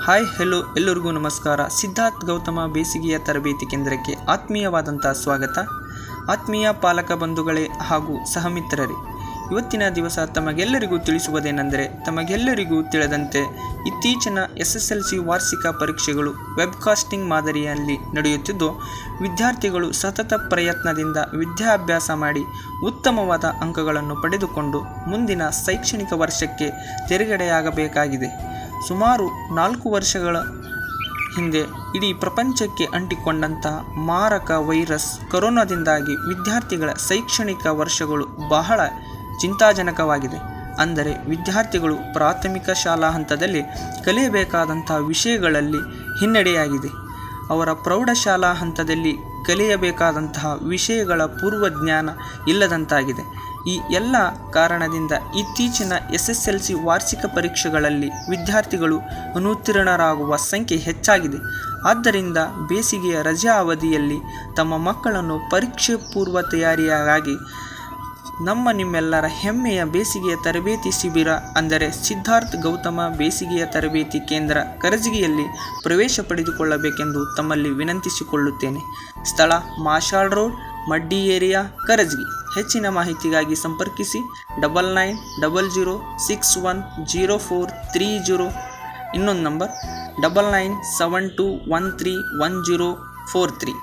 Hi hello ಎಲ್ಲರಿಗೂ ನಮಸ್ಕಾರ. ಸಿದ್ಧಾರ್ಥ್ ಗೌತಮ ಬೇಸಿಗೆಯ ತರಬೇತಿ ಕೇಂದ್ರಕ್ಕೆ ಆತ್ಮೀಯವಾದಂಥ ಸ್ವಾಗತ. ಆತ್ಮೀಯ ಪಾಲಕ ಬಂಧುಗಳೇ ಹಾಗೂ ಸಹಮಿತ್ರರೇ, ಇವತ್ತಿನ ದಿವಸ ತಮಗೆಲ್ಲರಿಗೂ ತಿಳಿಸುವುದೇನೆಂದರೆ, ತಮಗೆಲ್ಲರಿಗೂ ತಿಳಿದಂತೆ ಇತ್ತೀಚಿನ SSLC ವಾರ್ಷಿಕ ಪರೀಕ್ಷೆಗಳು ವೆಬ್ಕಾಸ್ಟಿಂಗ್ ಮಾದರಿಯಲ್ಲಿ ನಡೆಯುತ್ತಿದ್ದು, ವಿದ್ಯಾರ್ಥಿಗಳು ಸತತ ಪ್ರಯತ್ನದಿಂದ ವಿದ್ಯಾಭ್ಯಾಸ ಮಾಡಿ ಉತ್ತಮವಾದ ಅಂಕಗಳನ್ನು ಪಡೆದುಕೊಂಡು ಮುಂದಿನ ಶೈಕ್ಷಣಿಕ ವರ್ಷಕ್ಕೆ ತೆರೆಗಡೆಯಾಗಬೇಕಾಗಿದೆ. ಸುಮಾರು 4 ವರ್ಷಗಳ ಹಿಂದೆ ಇಡೀ ಪ್ರಪಂಚಕ್ಕೆ ಅಂಟಿಕೊಂಡಂತಹ ಮಾರಕ ವೈರಸ್ ಕೊರೋನಾದಿಂದಾಗಿ ವಿದ್ಯಾರ್ಥಿಗಳ ಶೈಕ್ಷಣಿಕ ವರ್ಷಗಳು ಬಹಳ ಚಿಂತಾಜನಕವಾಗಿದೆ. ಅಂದರೆ ವಿದ್ಯಾರ್ಥಿಗಳು ಪ್ರಾಥಮಿಕ ಶಾಲಾ ಹಂತದಲ್ಲಿ ಕಲಿಯಬೇಕಾದಂಥ ವಿಷಯಗಳಲ್ಲಿ ಹಿನ್ನಡೆಯಾಗಿದೆ. ಅವರ ಪ್ರೌಢಶಾಲಾ ಹಂತದಲ್ಲಿ ಕಲಿಯಬೇಕಾದಂತಹ ವಿಷಯಗಳ ಪೂರ್ವಜ್ಞಾನ ಇಲ್ಲದಂತಾಗಿದೆ. ಈ ಎಲ್ಲ ಕಾರಣದಿಂದ ಇತ್ತೀಚಿನ SSLC ವಾರ್ಷಿಕ ಪರೀಕ್ಷೆಗಳಲ್ಲಿ ವಿದ್ಯಾರ್ಥಿಗಳು ಅನುತ್ತೀರ್ಣರಾಗುವ ಸಂಖ್ಯೆ ಹೆಚ್ಚಾಗಿದೆ. ಆದ್ದರಿಂದ ಬೇಸಿಗೆಯ ರಜಾ ಅವಧಿಯಲ್ಲಿ ತಮ್ಮ ಮಕ್ಕಳನ್ನು ಪರೀಕ್ಷೆ ಪೂರ್ವ ತಯಾರಿಯಾಗಿ ನಿಮ್ಮೆಲ್ಲರ ಹೆಮ್ಮೆಯ ಬೇಸಿಗೆಯ ತರಬೇತಿ ಶಿಬಿರ ಅಂದರೆ ಸಿದ್ಧಾರ್ಥ್ ಗೌತಮ ಬೇಸಿಗೆಯ ತರಬೇತಿ ಕೇಂದ್ರ ಕರಜಗಿಯಲ್ಲಿ ಪ್ರವೇಶ ಪಡೆದುಕೊಳ್ಳಬೇಕೆಂದು ತಮ್ಮಲ್ಲಿ ವಿನಂತಿಸಿಕೊಳ್ಳುತ್ತೇನೆ. ಸ್ಥಳ ಮಾಶಾಳ್ ರೋಡ್, ಮಡ್ಡಿ ಏರಿಯಾ, ಕರಜಗಿ. ಹೆಚ್ಚಿನ ಮಾಹಿತಿಗಾಗಿ ಸಂಪರ್ಕಿಸಿ 9990610430. ಇನ್ನೊಂದು ನಂಬರ್ 9972131043.